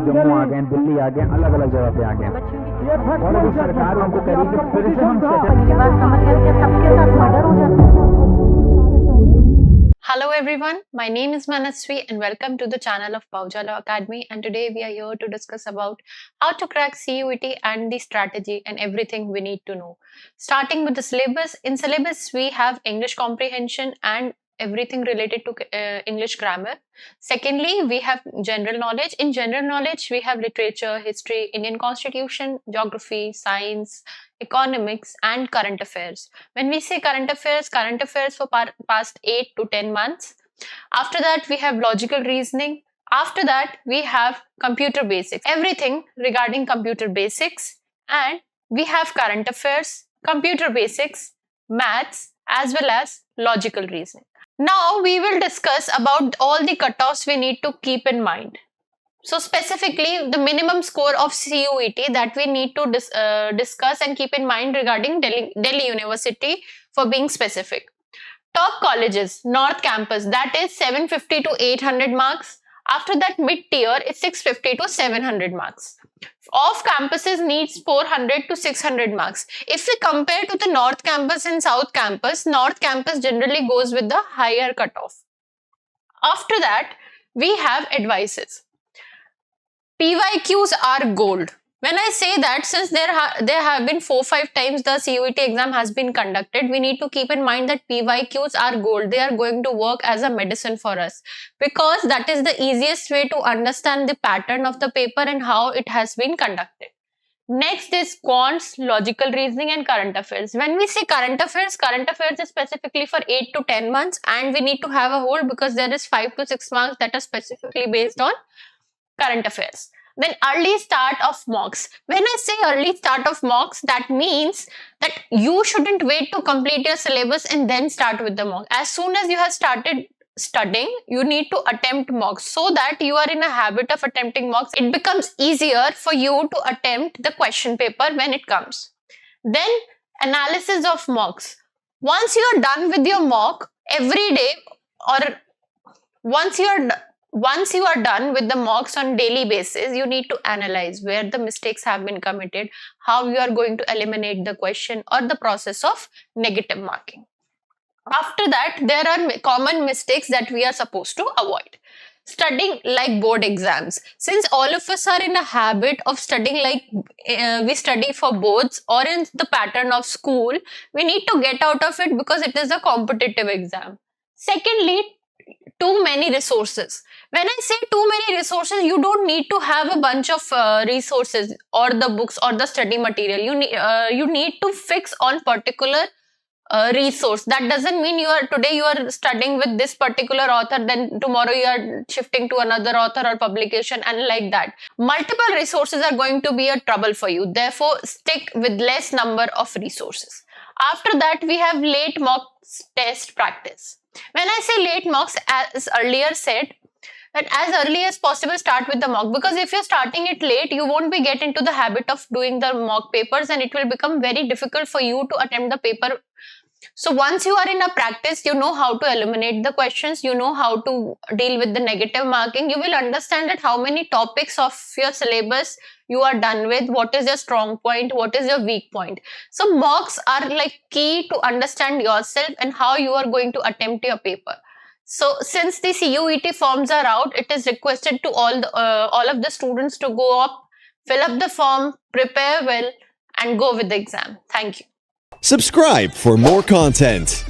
जम्मू आ गए, दिल्ली आ गए, अलग अलग जगह पे आ गए और अभी सरकार हमको कह रही है कि फिर से हम मेरी बात समझ गए कि सबके साथ मर्डर हो जाता है। Hello everyone, my name is Manasvi and welcome to the channel of Pahuja Law Academy, and today we are here to discuss about how to crack CUET and the strategy and everything we need to know. Starting with the syllabus, in syllabus we have English comprehension and everything related to English grammar. Secondly, we have general knowledge. In general knowledge, we have literature, history, Indian constitution, geography, science, economics and current affairs. When we say current affairs for past 8 to 10 months. After that, we have logical reasoning. After that, we have computer basics, everything regarding computer basics, and we have current affairs, computer basics, maths, as well as logical reasoning. Now we will discuss about all the cutoffs we need to keep in mind. So specifically, the minimum score of CUET that we need to discuss and keep in mind regarding Delhi University for being specific. Top colleges, North Campus, that is 750 to 800 marks. After that, mid-tier, it's 650 to 700 marks. Off campuses needs 400 to 600 marks. If we compare to the North Campus and South Campus, North Campus generally goes with the higher cutoff. After that, we have advices. PYQs are gold. When I say that, since there have been 4-5 times the CUET exam has been conducted, we need to keep in mind that PYQs are gold. They are going to work as a medicine for us because that is the easiest way to understand the pattern of the paper and how it has been conducted. Next is quants, logical reasoning and current affairs. When we say current affairs is specifically for 8 to 10 months and we need to have a whole because there is 5 to 6 marks that are specifically based on current affairs. Then early start of mocks. When I say early start of mocks, that means that you shouldn't wait to complete your syllabus and then start with the mock. As soon as you have started studying, you need to attempt mocks so that you are in a habit of attempting mocks. It becomes easier for you to attempt the question paper when it comes. Then analysis of mocks. Once you are done with your mock every day, or once you are done with the mocks on daily basis, you need to analyze where the mistakes have been committed, how you are going to eliminate the question or the process of negative marking. After that, there are common mistakes that we are supposed to avoid. Studying like board exams. Since all of us are in a habit of studying like we study for boards or in the pattern of school, we need to get out of it because it is a competitive exam. Secondly, too many resources. When I say too many resources, you don't need to have a bunch of resources or the books or the study material. You need to fix on particular resource. That doesn't mean today you are studying with this particular author, then tomorrow you are shifting to another author or publication, and like that. Multiple resources are going to be a trouble for you. Therefore, stick with less number of resources. After that, we have late mock test practice. When I say late mocks, as earlier said, that as early as possible start with the mock, because if you're starting it late, you won't be get into the habit of doing the mock papers and it will become very difficult for you to attempt the paper. So once you are in a practice, you know how to eliminate the questions, you know how to deal with the negative marking, you will understand that how many topics of your syllabus you are done with, what is your strong point, what is your weak point. So mocks are like key to understand yourself and how you are going to attempt your paper. So since the CUET forms are out, it is requested to all of the students to go up, fill up the form, prepare well and go with the exam. Thank you. Subscribe for more content.